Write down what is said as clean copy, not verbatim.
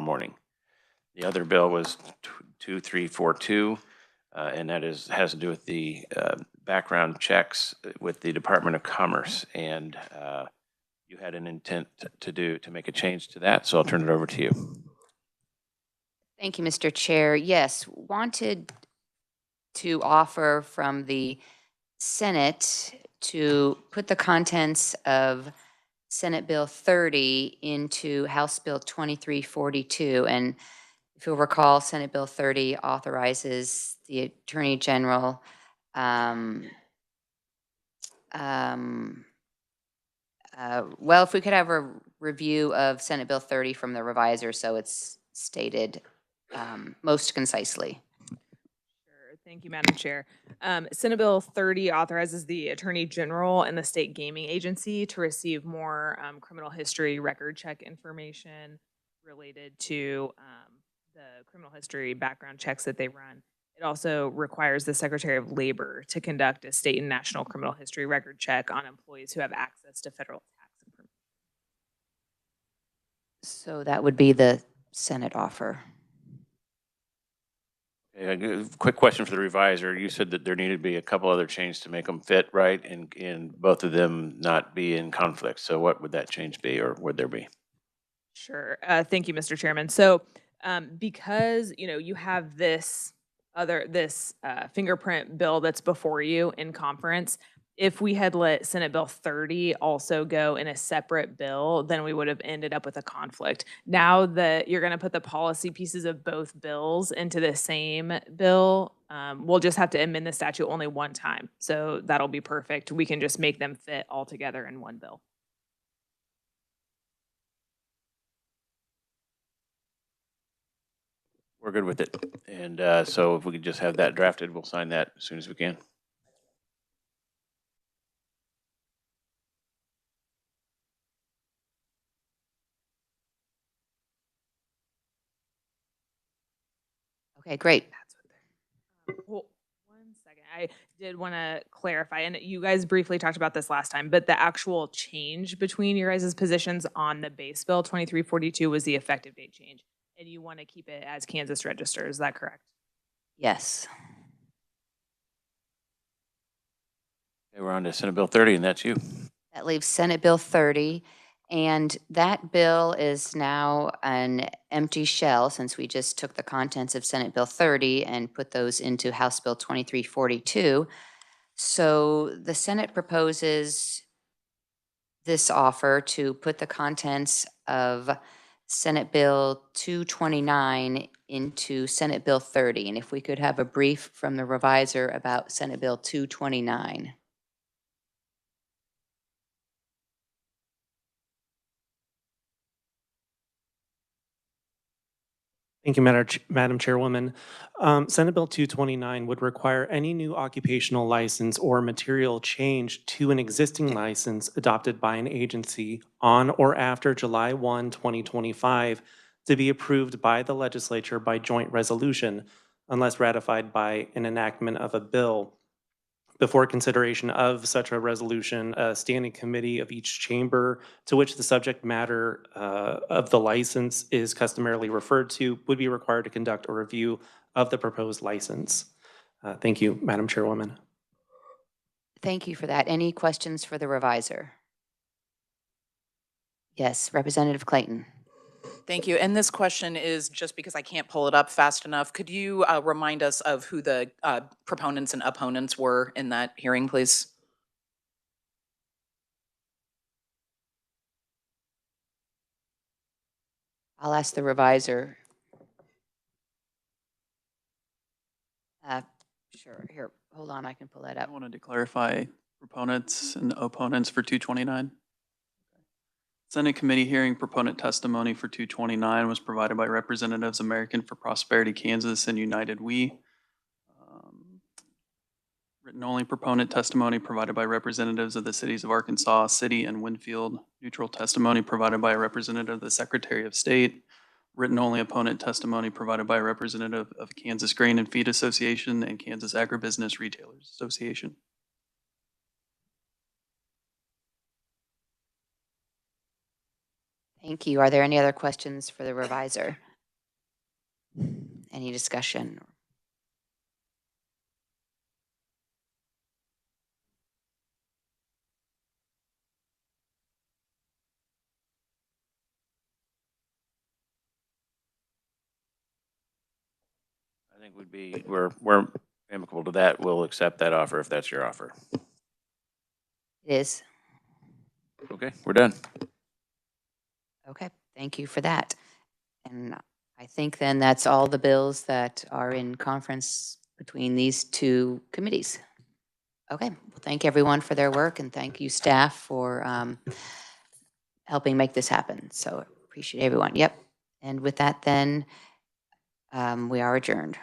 morning. The other bill was 2342, and that has to do with the background checks with the Department of Commerce. And you had an intent to make a change to that, so I'll turn it over to you. Thank you, Mr. Chair. Yes, wanted to offer from the Senate to put the contents of Senate Bill 30 into House Bill 2342. And if you'll recall, Senate Bill 30 authorizes the Attorney General well, if we could have a review of Senate Bill 30 from the reviser so it's stated most concisely. Sure. Thank you, Madam Chair. Senate Bill 30 authorizes the Attorney General and the State Gaming Agency to receive more criminal history record check information related to the criminal history background checks that they run. It also requires the Secretary of Labor to conduct a state and national criminal history record check on employees who have access to federal tax information. So that would be the Senate offer. A quick question for the reviser. You said that there needed to be a couple other changes to make them fit, right? And both of them not be in conflict. So what would that change be, or would there be? Sure. Thank you, Mr. Chairman. So because you have this fingerprint bill that's before you in conference, if we had let Senate Bill 30 also go in a separate bill, then we would have ended up with a conflict. Now that you're going to put the policy pieces of both bills into the same bill, we'll just have to amend the statute only one time. So that'll be perfect. We can just make them fit all together in one bill. We're good with it. And so if we could just have that drafted, we'll sign that as soon as we can. Okay, great. Well, 1 second. I did want to clarify, and you guys briefly talked about this last time, but the actual change between your guys' positions on the base bill 2342 was the effective date change. And you want to keep it as Kansas Register, is that correct? Yes. Okay, we're on to Senate Bill 30, and that's you. That leaves Senate Bill 30. And that bill is now an empty shell since we just took the contents of Senate Bill 30 and put those into House Bill 2342. So the Senate proposes this offer to put the contents of Senate Bill 229 into Senate Bill 30. And if we could have a brief from the reviser about Senate Bill 229. Thank you, Madam Chairwoman. Senate Bill 229 would require any new occupational license or material change to an existing license adopted by an agency on or after July 1, 2025 to be approved by the legislature by joint resolution unless ratified by an enactment of a bill. Before consideration of such a resolution, a standing committee of each chamber to which the subject matter of the license is customarily referred to would be required to conduct a review of the proposed license. Thank you, Madam Chairwoman. Thank you for that. Any questions for the reviser? Yes, Representative Clayton. Thank you. And this question is just because I can't pull it up fast enough. Could you remind us of who the proponents and opponents were in that hearing, please? I'll ask the reviser. Sure. Here, hold on. I can pull that up. I wanted to clarify proponents and opponents for 229. Senate committee hearing proponent testimony for 229 was provided by representatives American for Prosperity Kansas and United We. Written only proponent testimony provided by representatives of the cities of Arkansas City and Winfield. Neutral testimony provided by a representative of the Secretary of State. Written only opponent testimony provided by a representative of Kansas Grain and Feed Association and Kansas Agribusiness Retailers Association. Thank you. Are there any other questions for the reviser? Any discussion? I think we're amicable to that. We'll accept that offer if that's your offer. It is. Okay, we're done. Okay, thank you for that. And I think then that's all the bills that are in conference between these two committees. Okay, well, thank everyone for their work, and thank you, staff, for helping make this happen. So appreciate everyone. Yep. And with that, then, we are adjourned.